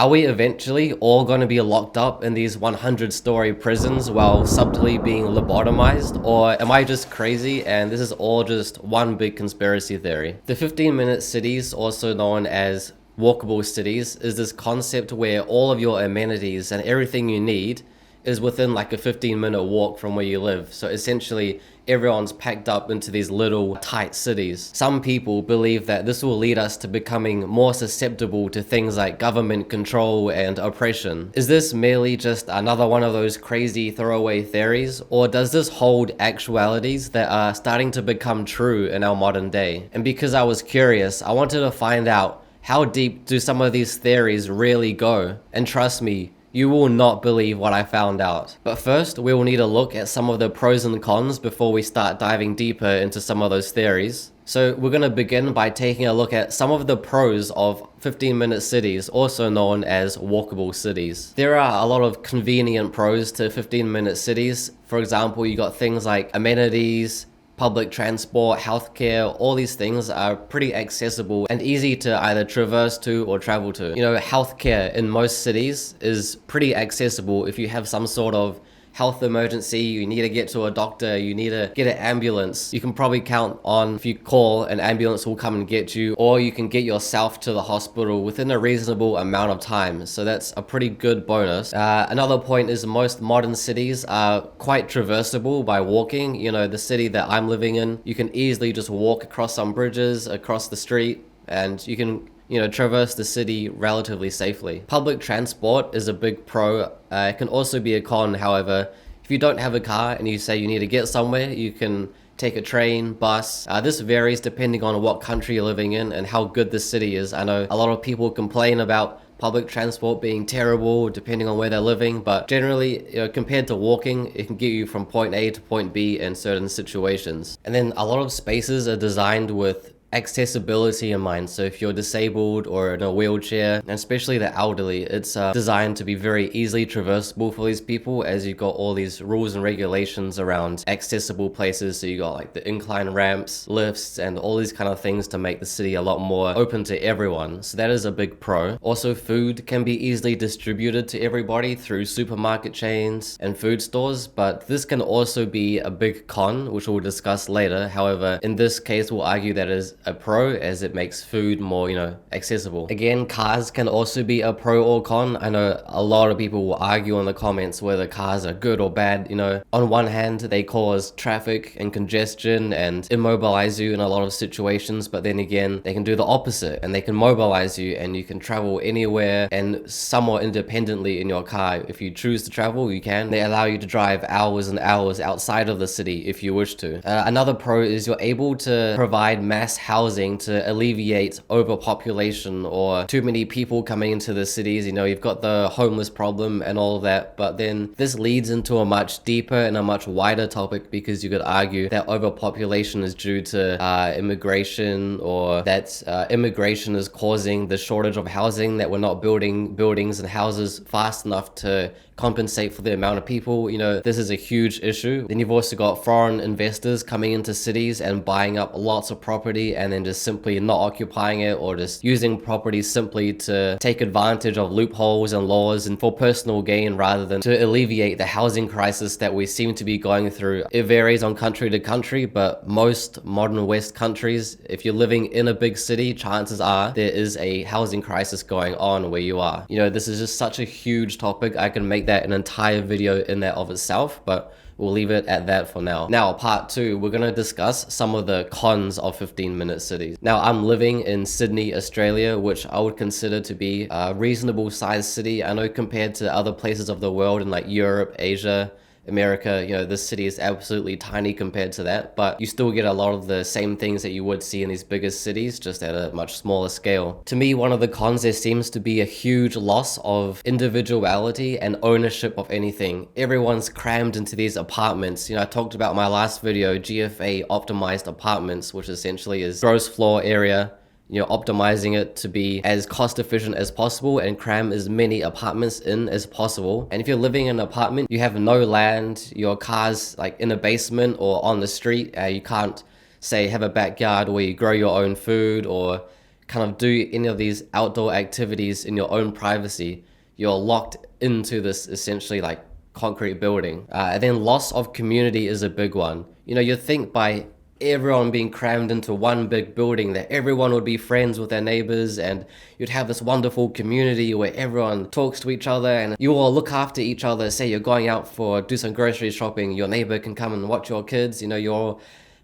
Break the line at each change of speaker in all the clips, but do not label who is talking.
Are we eventually all going to be locked up in these 100-story prisons while subtly being lobotomized? Or am I just crazy and this is all just one big conspiracy theory? The 15-minute cities, also known as walkable cities, is this concept where all of your amenities and everything you need is within like a 15-minute walk from where you live. So essentially everyone's packed up into these little tight cities. Some people believe that this will lead us to becoming more susceptible to things like government control and oppression. Is this merely just another one of those crazy throwaway theories, or does this hold actualities that are starting to become true in our modern day? And because I was curious, I wanted to find out, how deep do some of these theories really go? And trust me, you will not believe what I found out. But first, we will need to look at some of the pros and cons before we start diving deeper into some of those theories. So we're going to begin by taking a look at some of the pros of 15-minute cities, also known as walkable cities. There are a lot of convenient pros to 15-minute cities. For example, you got things like amenities, public transport, healthcare. All these things are pretty accessible and easy to either traverse to or travel to. You know, healthcare in most cities is pretty accessible. If you have some sort of health emergency, you need to get to a doctor, you need to get an ambulance, you can probably count on, if you call, an ambulance will come and get you, or you can get yourself to the hospital within a reasonable amount of time. So that's a pretty good bonus. Another point is most modern cities are quite traversable by walking. You know, the city that I'm living in, you can easily just walk across some bridges, across the street, and you can traverse the city relatively safely. Public transport is a big pro. It can also be a con, however. If you don't have a car and you say you need to get somewhere, you can take a train, bus. This varies depending on what country you're living in and how good the city is. I know a lot of people complain about public transport being terrible depending on where they're living, but generally, compared to walking, it can get you from point A to point B in certain situations. And then a lot of spaces are designed with accessibility in mind. So if you're disabled or in a wheelchair, and especially the elderly, it's designed to be very easily traversable for these people, as you've got all these rules and regulations around accessible places. So you got like the incline ramps, lifts, and all these kind of things to make the city a lot more open to everyone. So that is a big pro. Also, food can be easily distributed to everybody through supermarket chains and food stores, but this can also be a big con, which we'll discuss later. However, in this case, we'll argue that is a pro, as it makes food more, accessible. Again, cars can also be a pro or con. I know a lot of people will argue in the comments whether cars are good or bad. On one hand, they cause traffic and congestion and immobilize you in a lot of situations, but then again, they can do the opposite and they can mobilize you and you can travel anywhere and somewhat independently in your car. If you choose to travel, you can. They allow you to drive hours and hours outside of the city if you wish to. Another pro is you're able to provide mass housing to alleviate overpopulation or too many people coming into the cities. You've got the homeless problem and all of that, but then this leads into a much deeper and a much wider topic, because you could argue that overpopulation is due to immigration, or that immigration is causing the shortage of housing, that we're not building buildings and houses fast enough to compensate for the amount of people. This is a huge issue. Then you've also got foreign investors coming into cities and buying up lots of property and then just simply not occupying it, or just using property simply to take advantage of loopholes and laws and for personal gain rather than to alleviate the housing crisis that we seem to be going through. It varies on country to country, but most modern West countries, if you're living in a big city, chances are there is a housing crisis going on where you are. This is just such a huge topic. I can make that an entire video in that of itself, but we'll leave it at that for now. Now, part 2, we're going to discuss some of the cons of 15-minute cities. Now, I'm living in Sydney, Australia, which I would consider to be a reasonable sized city. I know compared to other places of the world in like Europe, Asia, America, this city is absolutely tiny compared to that, but you still get a lot of the same things that you would see in these bigger cities, just at a much smaller scale. To me, one of the cons, there seems to be a huge loss of individuality and ownership of anything. Everyone's crammed into these apartments. I talked about in my last video, GFA optimized apartments, which essentially is gross floor area, optimizing it to be as cost efficient as possible and cram as many apartments in as possible. And if you're living in an apartment, you have no land, your car's like in a basement or on the street. You can't say have a backyard where you grow your own food or kind of do any of these outdoor activities in your own privacy, you're locked into this essentially like concrete building. And then loss of community is a big one. You know, you'd think by everyone being crammed into one big building that everyone would be friends with their neighbors, and you'd have this wonderful community where everyone talks to each other and you all look after each other. Say you're going out for do some grocery shopping, your neighbor can come and watch your kids, you know,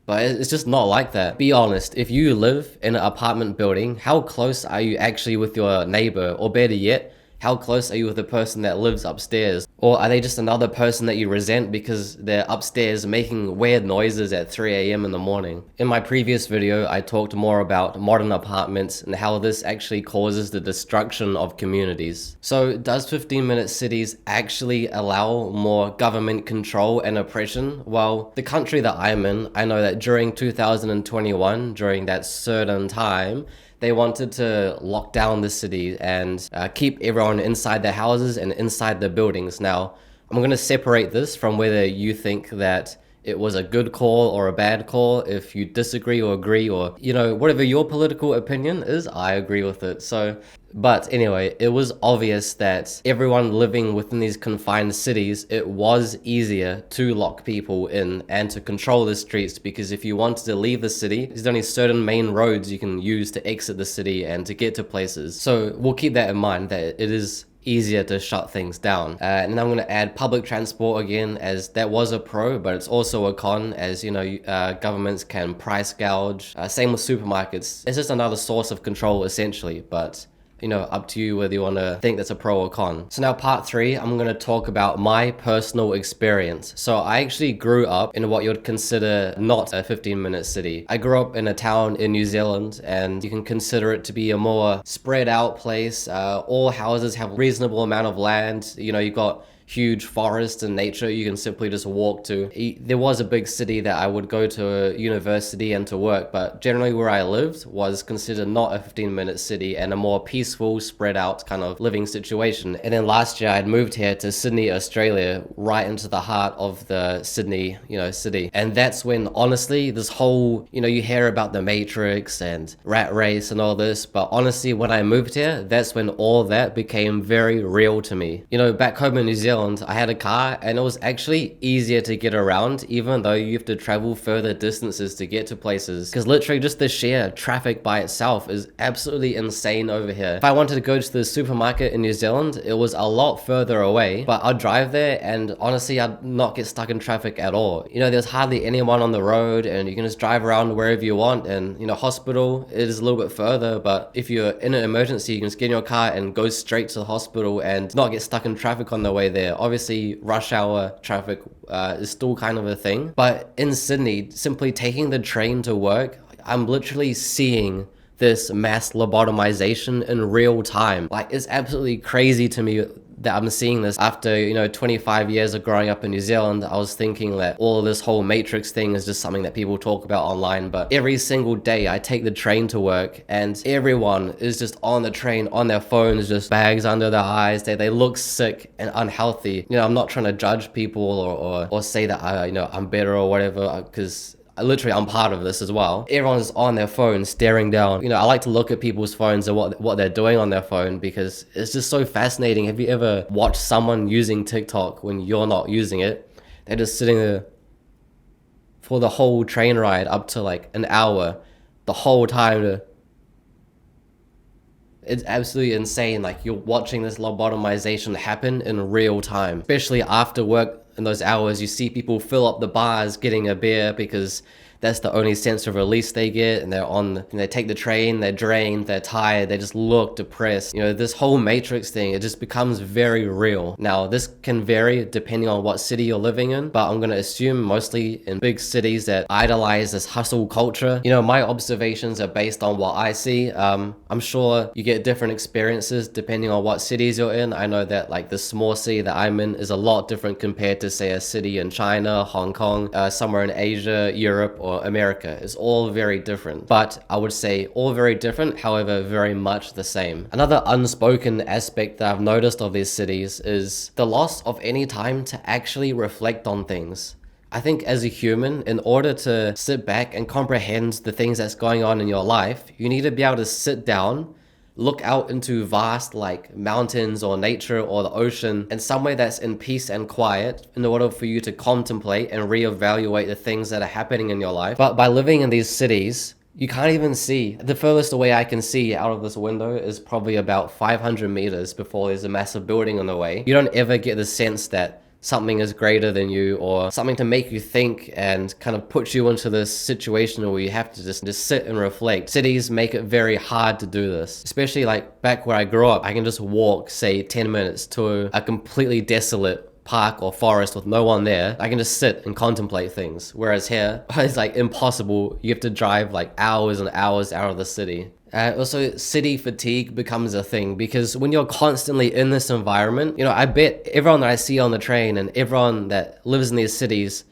but it's just not like that. Be honest, if you live in an apartment building, how close are you actually with your neighbor? Or better yet, how close are you with the person that lives upstairs? Or are they just another person that you resent because they're upstairs making weird noises at 3 a.m. in the morning? In my previous video, I talked more about modern apartments and how this actually causes the destruction of communities. So does 15-minute cities actually allow more government control and oppression? Well, the country that I'm in, I know that during 2021, during that certain time, they wanted to lock down the city and keep everyone inside their houses and inside their buildings. Now, I'm going to separate this from whether you think that it was a good call or a bad call. If you disagree or agree, or, you know, whatever your political opinion is, I agree with it. But anyway, it was obvious that everyone living within these confined cities, it was easier to lock people in and to control the streets, because if you wanted to leave the city, there's only certain main roads you can use to exit the city and to get to places. So we'll keep that in mind, that it is easier to shut things down. And then I'm going to add public transport again, as that was a pro, but it's also a con, as you know, governments can price gouge. Same with supermarkets. It's just another source of control essentially, but you know, up to you whether you want to think that's a pro or con. So now part 3, I'm going to talk about my personal experience. So I actually grew up in what you'd consider not a 15-minute city. I grew up in a town in New Zealand, and you can consider it to be a more spread out place. All houses have a reasonable amount of land. You know, you've got huge forests and nature you can simply just walk to. There was a big city that I would go to university and to work, but generally where I lived was considered not a 15-minute city and a more peaceful, spread out kind of living situation. And then last year I'd moved here to Sydney, Australia, right into the heart of the Sydney, you know, city. And that's when honestly this whole, you know, you hear about the Matrix and rat race and all this, but honestly when I moved here, that's when all that became very real to me. You know, back home in New Zealand, I had a car and it was actually easier to get around, even though you have to travel further distances to get to places, because literally just the sheer traffic by itself is absolutely insane over here. If I wanted to go to the supermarket in New Zealand, it was a lot further away, but I'd drive there and honestly I'd not get stuck in traffic at all. You know, there's hardly anyone on the road and you can just drive around wherever you want. And you know, hospital, it is a little bit further, but if you're in an emergency, you can just get in your car and go straight to the hospital and not get stuck in traffic on the way there. Obviously rush hour traffic is still kind of a thing, but in Sydney, simply taking the train to work, I'm literally seeing this mass lobotomization in real time. Like, it's absolutely crazy to me that I'm seeing this after, you know, 25 years of growing up in New Zealand. I was thinking that all of this whole Matrix thing is just something that people talk about online, but every single day I take the train to work and everyone is just on the train on their phones, just bags under their eyes. They look sick and unhealthy. You know, I'm not trying to judge people or say that you know, I'm better or whatever, because I'm part of this as well. Everyone's on their phone staring down. You know, I like to look at people's phones and what they're doing on their phone, because it's just so fascinating. Have you ever watched someone using TikTok when you're not using it? They're just sitting there for the whole train ride, up to like an hour, the whole time. It's absolutely insane. Like, you're watching this lobotomization happen in real time, especially after work. In those hours, you see people fill up the bars getting a beer because that's the only sense of release they get, and they take the train, they're drained, they're tired, they just look depressed. You know, this whole Matrix thing, it just becomes very real. Now, this can vary depending on what city you're living in, but I'm going to assume mostly in big cities that idolize this hustle culture. You know, my observations are based on what I see. I'm sure you get different experiences depending on what cities you're in. I know that like the small city that I'm in is a lot different compared to say a city in China, Hong Kong, somewhere in Asia, Europe, or America. Is all very different, but I would say all very different, however very much the same. Another unspoken aspect that I've noticed of these cities is the loss of any time to actually reflect on things. I think as a human, in order to sit back and comprehend the things that's going on in your life, you need to be able to sit down, look out into vast like mountains or nature or the ocean and somewhere that's in peace and quiet in order for you to contemplate and reevaluate the things that are happening in your life. But by living in these cities, you can't even see. The furthest away I can see out of this window is probably about 500 meters before there's a massive building on the way. You don't ever get the sense that something is greater than you or something to make you think and kind of put you into this situation where you have to just sit and reflect. Cities make it very hard to do this, especially like back where I grew up. I can just walk, say 10 minutes to a completely desolate park or forest with no one there. I can just sit and contemplate things. Whereas here, it's like impossible. You have to drive like hours and hours out of the city. Also, city fatigue becomes a thing because when you're constantly in this environment, you know, I bet everyone that I see on the train and everyone that lives in these cities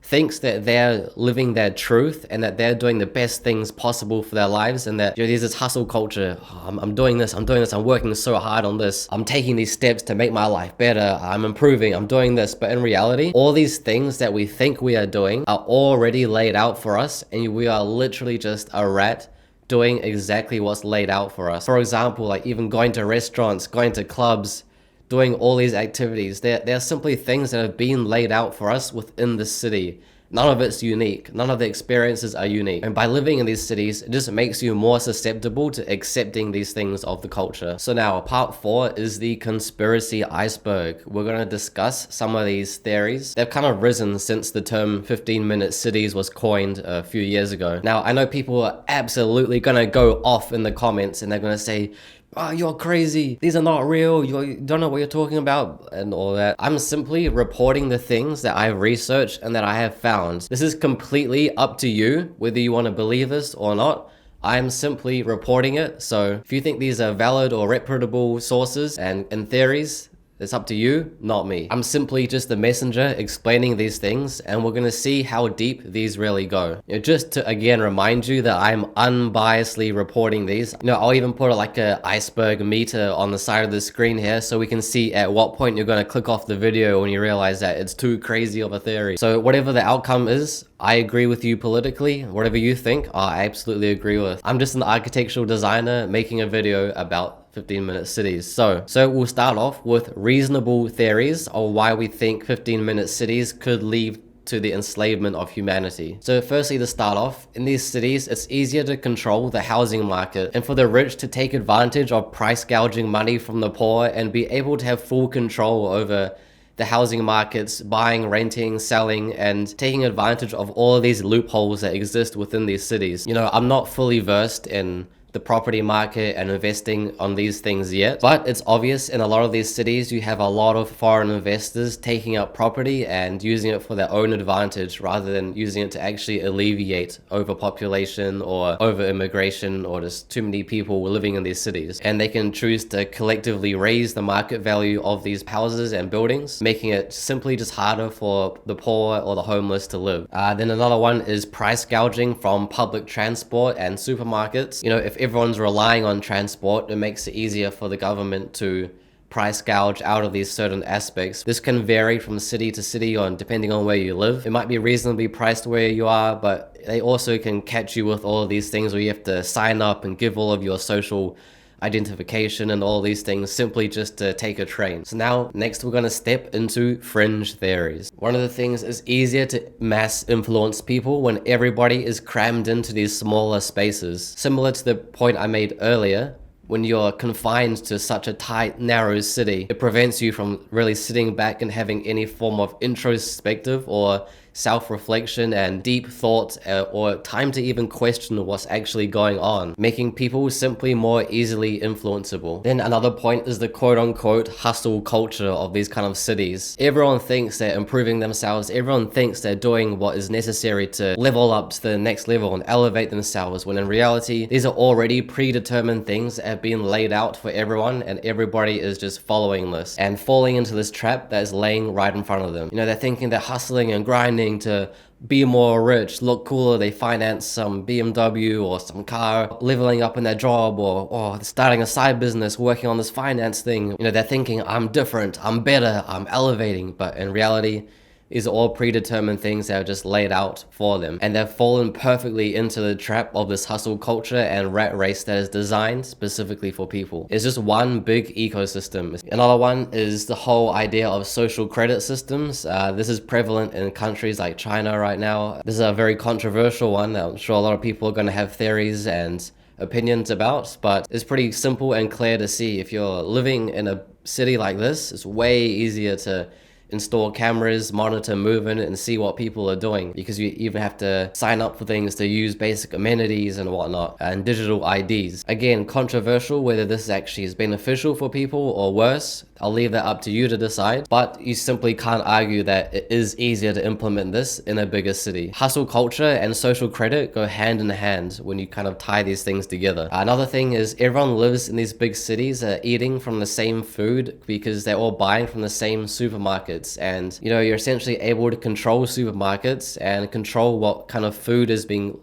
thinks that they're living their truth and that they're doing the best things possible for their lives, and that, you know, there's this hustle culture. Oh, I'm doing this, I'm working so hard on this, I'm taking these steps to make my life better, I'm improving, I'm doing this. But in reality, all these things that we think we are doing are already laid out for us, and we are literally just a rat doing exactly what's laid out for us. For example, like even going to restaurants, going to clubs, doing all these activities. They're simply things that have been laid out for us within the city. None of it's unique. None of the experiences are unique. And by living in these cities, it just makes you more susceptible to accepting these things of the culture. So now, part 4 is the conspiracy iceberg. We're going to discuss some of these theories. They've kind of risen since the term 15-minute cities was coined a few years ago. Now, I know people are absolutely going to go off in the comments and they're going to say, "Oh, you're crazy. These are not real. You don't know what you're talking about," and all that. I'm simply reporting the things that I've researched and that I have found. This is completely up to you, whether you want to believe this or not. I'm simply reporting it. So if you think these are valid or reputable sources and theories, it's up to you, not me. I'm simply just the messenger explaining these things, and we're gonna see how deep these really go. You know, just to again remind you that I'm unbiasedly reporting these. You know, I'll even put like a iceberg meter on the side of the screen here so we can see at what point you're gonna click off the video when you realize that it's too crazy of a theory. So whatever the outcome is, I agree with you politically. Whatever you think, I absolutely agree with. I'm just an architectural designer making a video about 15-minute cities. So we'll start off with reasonable theories of why we think 15-minute cities could lead to the enslavement of humanity. So firstly, to start off, in these cities, it's easier to control the housing market and for the rich to take advantage of price gouging money from the poor and be able to have full control over the housing markets, buying, renting, selling, and taking advantage of all of these loopholes that exist within these cities. You know, I'm not fully versed in the property market and investing on these things yet, but it's obvious in a lot of these cities you have a lot of foreign investors taking up property and using it for their own advantage rather than using it to actually alleviate overpopulation or over immigration or just too many people living in these cities. And they can choose to collectively raise the market value of these houses and buildings, making it simply just harder for the poor or the homeless to live. Then another one is price gouging from public transport and supermarkets. You know, if everyone's relying on transport, it makes it easier for the government to price gouge out of these certain aspects. This can vary from city to city on depending on where you live. It might be reasonably priced where you are, but they also can catch you with all of these things where you have to sign up and give all of your social identification and all these things simply just to take a train. So now, next we're going to step into fringe theories. One of the things is easier to mass influence people when everybody is crammed into these smaller spaces. Similar to the point I made earlier, when you're confined to such a tight, narrow city, it prevents you from really sitting back and having any form of introspective or self-reflection and deep thought or time to even question what's actually going on, making people simply more easily influenceable. Then another point is the quote-unquote hustle culture of these kind of cities. Everyone thinks they're improving themselves, everyone thinks they're doing what is necessary to level up to the next level and elevate themselves, when in reality these are already predetermined things that have been laid out for everyone, and everybody is just following this and falling into this trap that is laying right in front of them. You know, they're thinking they're hustling and grinding to be more rich, look cooler. They finance some BMW or some car, leveling up in their job, or starting a side business, working on this finance thing. You know, they're thinking, I'm different, I'm better, I'm elevating. But in reality, These are all predetermined things that are just laid out for them. And they've fallen perfectly into the trap of this hustle culture and rat race that is designed specifically for people. It's just one big ecosystem. Another one is the whole idea of social credit systems. This is prevalent in countries like China right now. This is a very controversial one that I'm sure a lot of people are going to have theories and opinions about, but it's pretty simple and clear to see. If you're living in a city like this, it's way easier to install cameras, monitor movement, and see what people are doing, because you even have to sign up for things to use basic amenities and whatnot, and digital IDs. Again, controversial whether this actually is beneficial for people or worse. I'll leave that up to you to decide, but you simply can't argue that it is easier to implement this in a bigger city. Hustle culture and social credit go hand in hand when you kind of tie these things together. Another thing is everyone lives in these big cities eating from the same food because they're all buying from the same supermarkets, and you're essentially able to control supermarkets and control what kind of food is being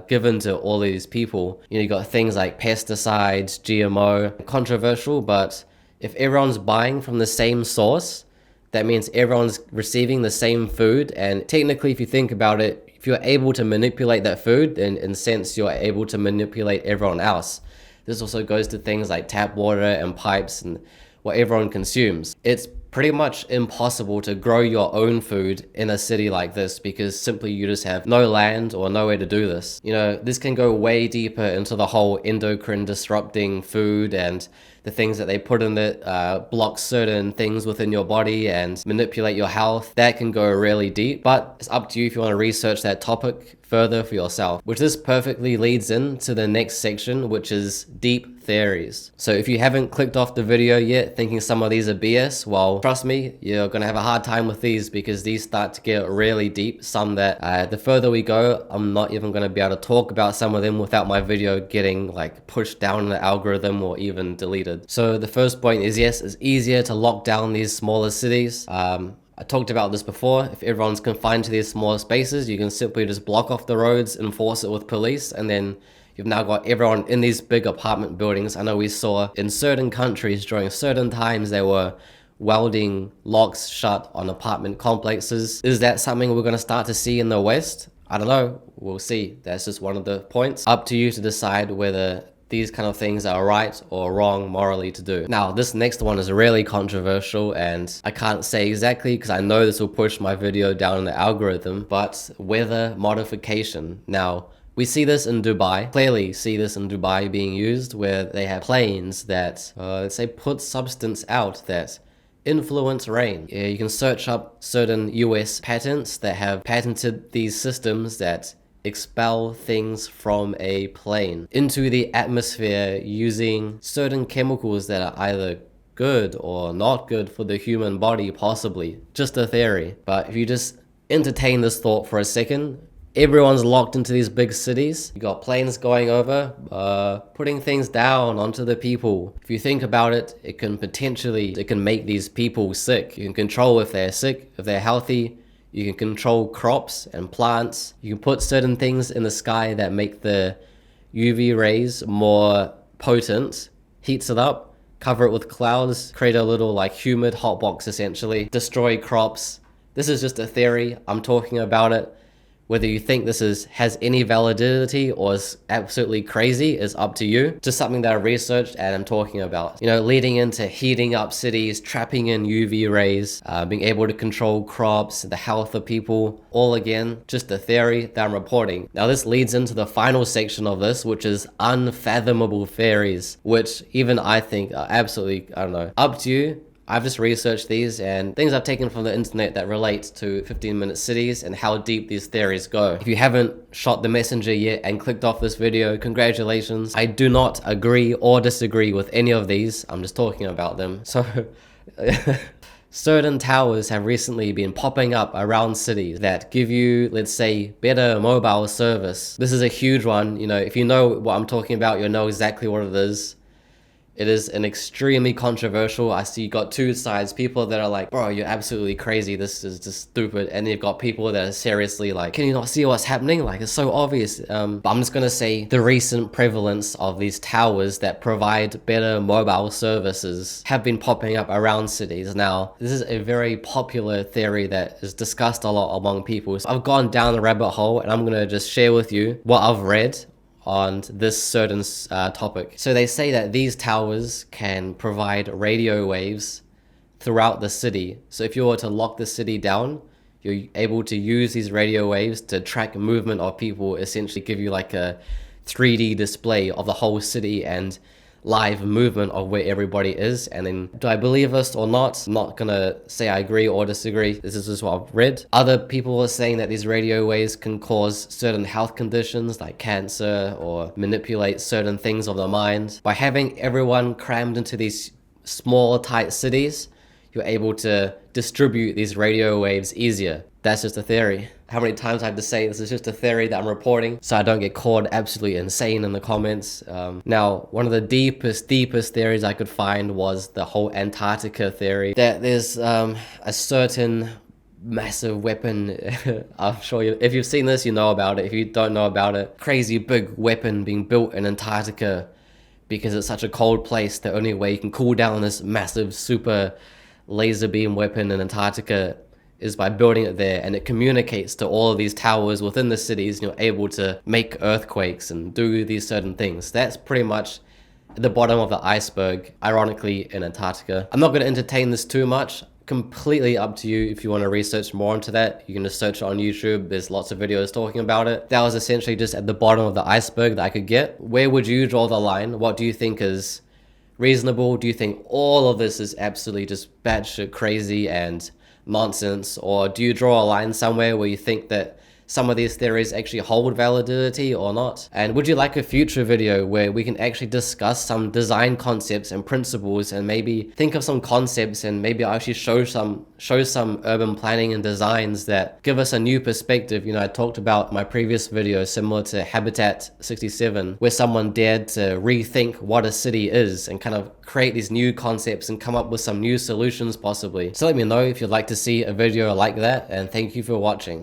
given to all these people. You got things like pesticides, GMO, controversial, but if everyone's buying from the same source, that means everyone's receiving the same food. And technically, if you think about it, if you're able to manipulate that food, then in a sense, you're able to manipulate everyone else. This also goes to things like tap water and pipes and what everyone consumes. It's pretty much impossible to grow your own food in a city like this because simply you just have no land or no way to do this. This can go way deeper into the whole endocrine disrupting food and the things that they put in it, block certain things within your body and manipulate your health. That can go really deep, but it's up to you if you want to research that topic further for yourself, which this perfectly leads into the next section, which is deep theories. So if you haven't clicked off the video yet thinking some of these are BS, well, trust me, you're gonna have a hard time with these because these start to get really deep. Some that the further we go, I'm not even gonna be able to talk about some of them without my video getting like pushed down in the algorithm or even deleted. So the first point is, yes, it's easier to lock down these smaller cities. I talked about this before. If everyone's confined to these smaller spaces, you can simply just block off the roads, enforce it with police, and then you've now got everyone in these big apartment buildings. I know we saw in certain countries during certain times they were welding locks shut on apartment complexes. Is that something we're going to start to see in the West? I don't know. We'll see. That's just one of the points. Up to you to decide whether these kind of things are right or wrong morally to do. Now, this next one is really controversial and I can't say exactly because I know this will push my video down in the algorithm, but weather modification. Now, we see this in Dubai, clearly see this in Dubai being used where they have planes that, let's say, put substance out that influence rain. Yeah, you can search up certain US patents that have patented these systems that expel things from a plane into the atmosphere using certain chemicals that are either good or not good for the human body, possibly. Just a theory. But if you just entertain this thought for a second, everyone's locked into these big cities. You got planes going over, putting things down onto the people. If you think about it, it can make these people sick. You can control if they're sick, if they're healthy. You can control crops and plants. You can put certain things in the sky that make the UV rays more potent, heats it up, cover it with clouds, create a little like humid hot box essentially, destroy crops. This is just a theory. I'm talking about it. Whether you think this has any validity or is absolutely crazy is up to you. Just something that I researched and I'm talking about. Leading into heating up cities, trapping in UV rays, being able to control crops, the health of people. All again, just a theory that I'm reporting. Now this leads into the final section of this, which is unfathomable theories, which even I think are absolutely, I don't know, up to you. I've just researched these and things I've taken from the internet that relate to 15-minute cities and how deep these theories go. If you haven't shot the messenger yet and clicked off this video, congratulations. I do not agree or disagree with any of these. I'm just talking about them. So certain towers have recently been popping up around cities that give you, let's say, better mobile service. This is a huge one. If you know what I'm talking about, you'll know exactly what it is. It is an extremely controversial. I see you got two sides. People that are like, bro, you're absolutely crazy. This is just stupid. And you've got people that are seriously like, can you not see what's happening? Like, it's so obvious. But I'm just gonna say the recent prevalence of these towers that provide better mobile services have been popping up around cities. Now, this is a very popular theory that is discussed a lot among people. So I've gone down the rabbit hole and I'm gonna just share with you what I've read on this certain topic. So they say that these towers can provide radio waves throughout the city. So if you were to lock the city down, you're able to use these radio waves to track movement of people, essentially give you like a 3D display of the whole city and live movement of where everybody is. And then, do I believe this or not? I'm not gonna say I agree or disagree. This is just what I've read. Other people are saying that these radio waves can cause certain health conditions like cancer or manipulate certain things of the mind. By having everyone crammed into these small, tight cities, you're able to distribute these radio waves easier. That's just a theory. How many times I have to say this is just a theory that I'm reporting so I don't get called absolutely insane in the comments. Now, one of the deepest theories I could find was the whole Antarctica theory. That there's a certain massive weapon. I'm sure if you've seen this, you know about it. If you don't know about it, crazy big weapon being built in Antarctica because it's such a cold place. The only way you can cool down this massive super laser beam weapon in Antarctica is by building it there, and it communicates to all of these towers within the cities, and you're able to make earthquakes and do these certain things. That's pretty much at the bottom of the iceberg, ironically, in Antarctica. I'm not going to entertain this too much. Completely up to you if you want to research more into that. You can just search it on YouTube. There's lots of videos talking about it. That was essentially just at the bottom of the iceberg that I could get. Where would you draw the line? What do you think is reasonable? Do you think all of this is absolutely just batshit crazy and nonsense, or do you draw a line somewhere where you think that some of these theories actually hold validity or not? And would you like a future video where we can actually discuss some design concepts and principles, and maybe think of some concepts and maybe actually show some urban planning and designs that give us a new perspective? You know, I talked about my previous video similar to Habitat 67, where someone dared to rethink what a city is and kind of create these new concepts and come up with some new solutions possibly. So let me know if you'd like to see a video like that, and thank you for watching.